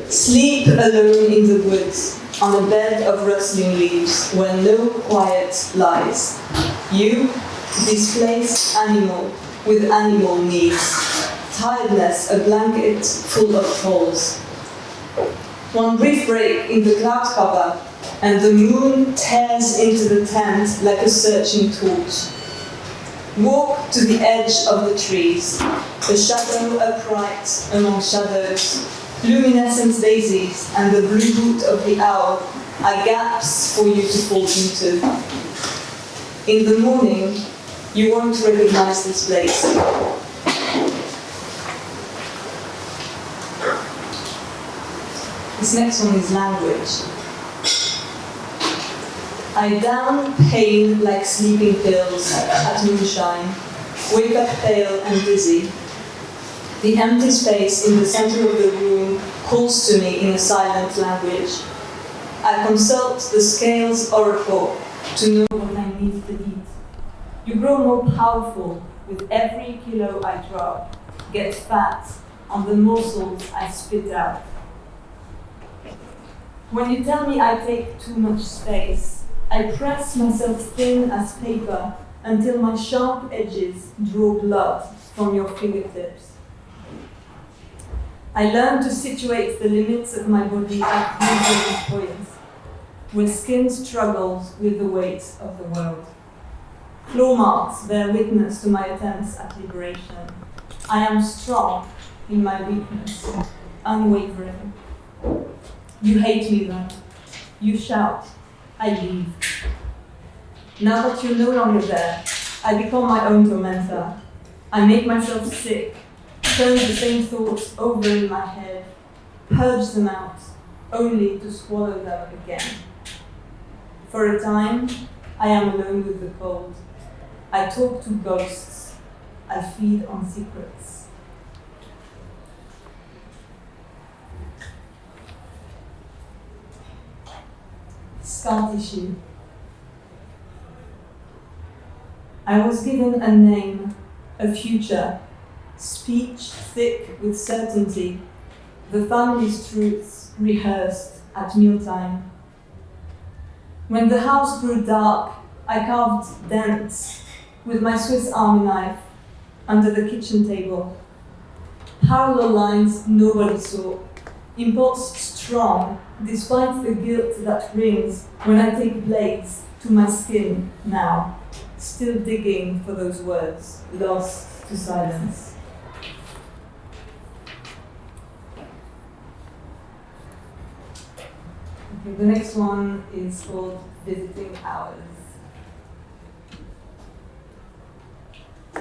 Sleep alone in the woods, on a bed of rustling leaves, where no quiet lies. You, displaced animal with animal needs. Tiredness, a blanket full of holes. One brief break in the cloud cover, and the moon tears into the tent like a searching torch. Walk to the edge of the trees, a shadow upright among shadows. Luminescent daisies and the blue hoot of the owl are gaps for you to fall into. In the morning, you won't recognize this place. This next one is language. I down pain like sleeping pills at moonshine, wake up pale and dizzy. The empty space in the center of the room calls to me in a silent language. I consult the scales oracle to know what I need to eat. You grow more powerful with every kilo I drop, get fat on the morsels I spit out. When you tell me I take too much space, I press myself thin as paper until my sharp edges draw blood from your fingertips. I learn to situate the limits of my body at these points, where skin struggles with the weight of the world. Claw marks bear witness to my attempts at liberation. I am strong in my weakness, unwavering. You hate me then. You shout. I leave. Now that you're no longer there, I become my own tormentor. I make myself sick, turn the same thoughts over in my head, purge them out, only to swallow them again. For a time, I am alone with the cold. I talk to ghosts. I feed on secrets. Scar tissue. I was given a name, a future, speech thick with certainty, the family's truths rehearsed at mealtime. When the house grew dark, I carved dents with my Swiss Army knife under the kitchen table. Parallel lines nobody saw, impulse strong, despite the guilt that rings when I take blades to my skin now, still digging for those words, lost to silence. Okay, the next one is called Visiting Hours.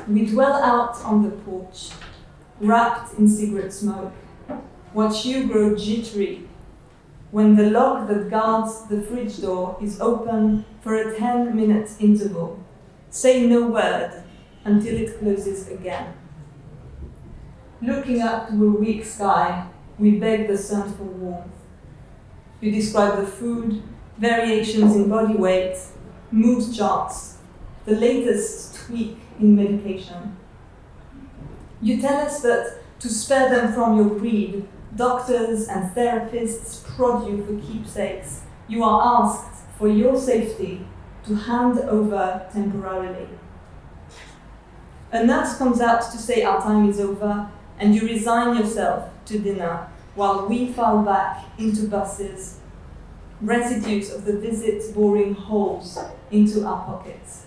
We dwell out on the porch, wrapped in cigarette smoke, watch you grow jittery when the lock that guards the fridge door is open for a 10-minute interval. Say no word until it closes again. Looking up to a weak sky, we beg the sun for warmth. You describe the food, variations in body weight, mood charts, the latest tweak in medication. You tell us that to spare them from your greed, doctors and therapists prod you for keepsakes. You are asked, for your safety, to hand over temporarily. A nurse comes out to say our time is over, and you resign yourself to dinner while we file back into buses, residues of the visit's boring holes into our pockets.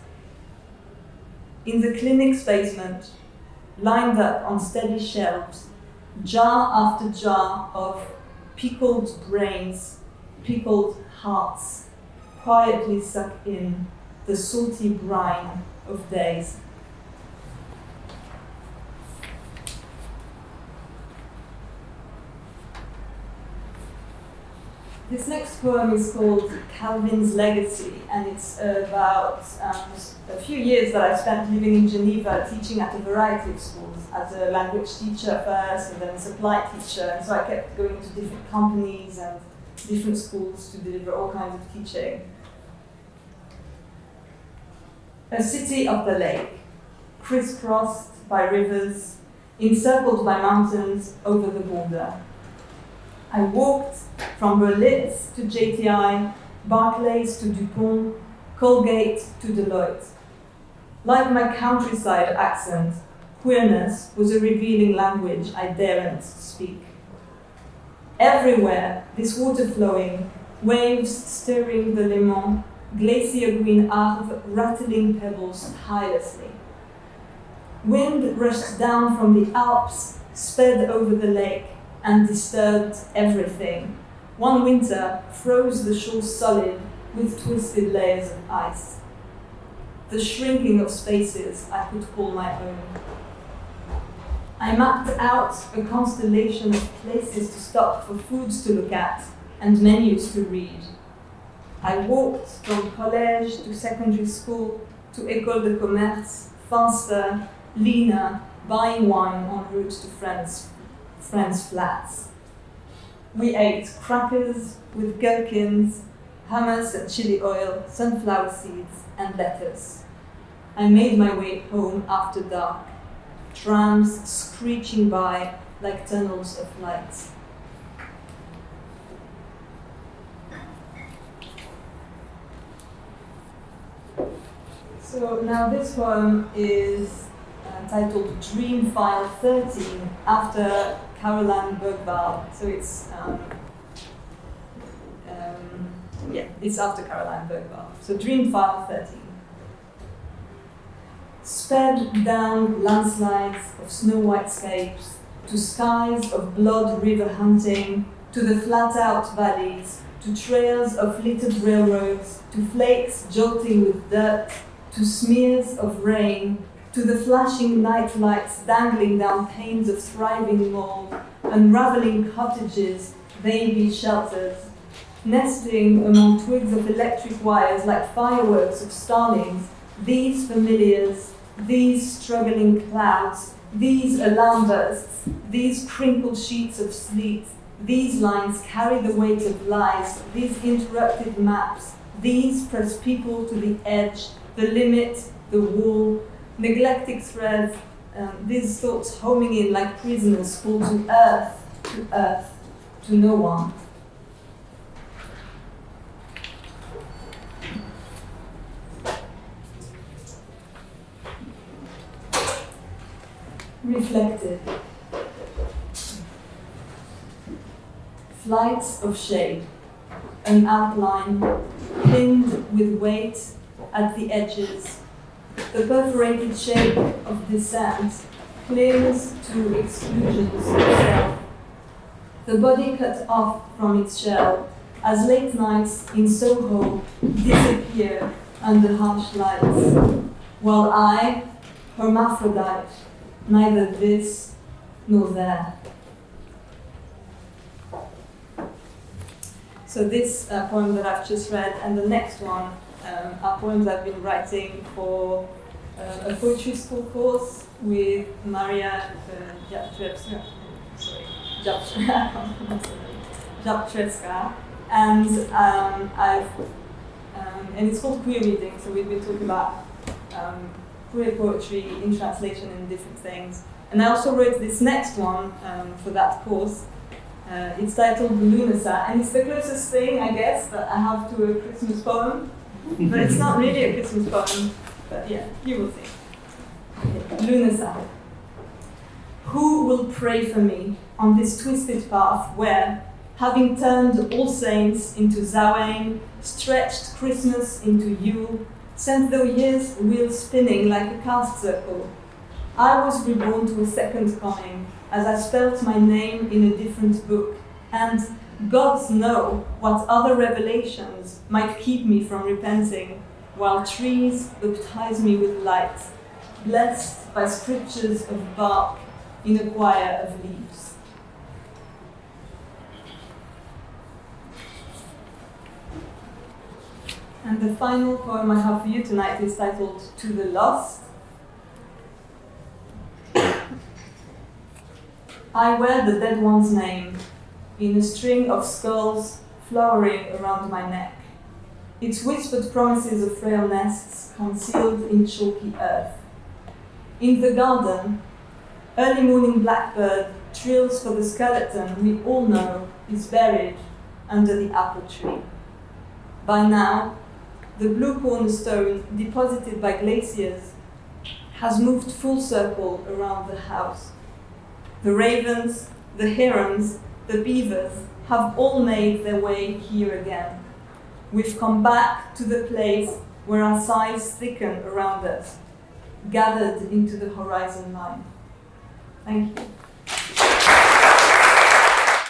In the clinic's basement, lined up on steady shelves, jar after jar of pickled brains, pickled hearts, quietly suck in the salty brine of days. This next poem is called Calvin's Legacy, and it's about a few years that I spent living in Geneva teaching at a variety of schools, as a language teacher first and then a supply teacher, and so I kept going to different companies and different schools to deliver all kinds of teaching. A city of the lake, crisscrossed by rivers, encircled by mountains over the border. I walked from Berlitz to JTI, Barclays to Dupont, Colgate to Deloitte. Like my countryside accent, queerness was a revealing language I daren't speak. Everywhere, this water flowing, waves stirring the Léman, glacier green Arve rattling pebbles tirelessly. Wind rushed down from the Alps, sped over the lake, and disturbed everything. One winter froze the shore solid with twisted layers of ice. The shrinking of spaces I could call my own. I mapped out a constellation of places to stop for foods to look at and menus to read. I walked from college to secondary school to École de Commerce, Finster, Lina, buying wine en route to friends' flats. We ate crackers with gherkins, hummus and chili oil, sunflower seeds and lettuce. I made my way home after dark, trams screeching by like tunnels of light. So now this poem is titled Dream File 13 after Caroline Bergwald. So it's after Caroline Bergwald. So Dream File 13. Sped down landslides of snow-white scapes, to skies of blood river hunting, to the flat-out valleys, to trails of littered railroads, to flakes jolting with dirt, to smears of rain, to the flashing night lights dangling down panes of thriving mold, unraveling cottages, baby shelters, nesting among twigs of electric wires like fireworks of starlings, these familiars, these struggling clouds, these alarm bursts, these crinkled sheets of sleet, these lines carry the weight of lies, these interrupted maps, these press people to the edge, the limit, the wall, neglected threads, these thoughts homing in like prisoners called to earth, to no one. Reflected. Flights of shade, an outline pinned with weight at the edges. The perforated shape of descent clings to exclusions of self. The body cut off from its shell as late nights in Soho disappear under harsh lights, while I, hermaphrodite, neither this nor that. So this poem that I've just read and the next one are poems I've been writing for a poetry school course with Maria Japczewska, and and it's called Queer Reading. So we've been talking about queer poetry in translation and different things. And I also wrote this next one for that course. It's titled Lunasa, and it's the closest thing, I guess, that I have to a Christmas poem. But it's not really a Christmas poem, but yeah, you will see. Okay. Lunasa. Who will pray for me on this twisted path where, having turned All Saints into Samhain, stretched Christmas into Yule, sent the year's wheel spinning like a cast circle, I was reborn to a second coming as I spelt my name in a different book, and gods know what other revelations might keep me from repenting, while trees baptize me with light, blessed by scriptures of bark in a choir of leaves. And the final poem I have for you tonight is titled To the Lost. I wear the dead one's name in a string of skulls flowering around my neck. Its whispered promises of frail nests concealed in chalky earth. In the garden, early morning blackbird trills for the skeleton we all know is buried under the apple tree. By now, the blue cornerstone deposited by glaciers has moved full circle around the house. The ravens, the herons, the beavers have all made their way here again. We've come back to the place where our sides thicken around us, gathered into the horizon line. Thank you.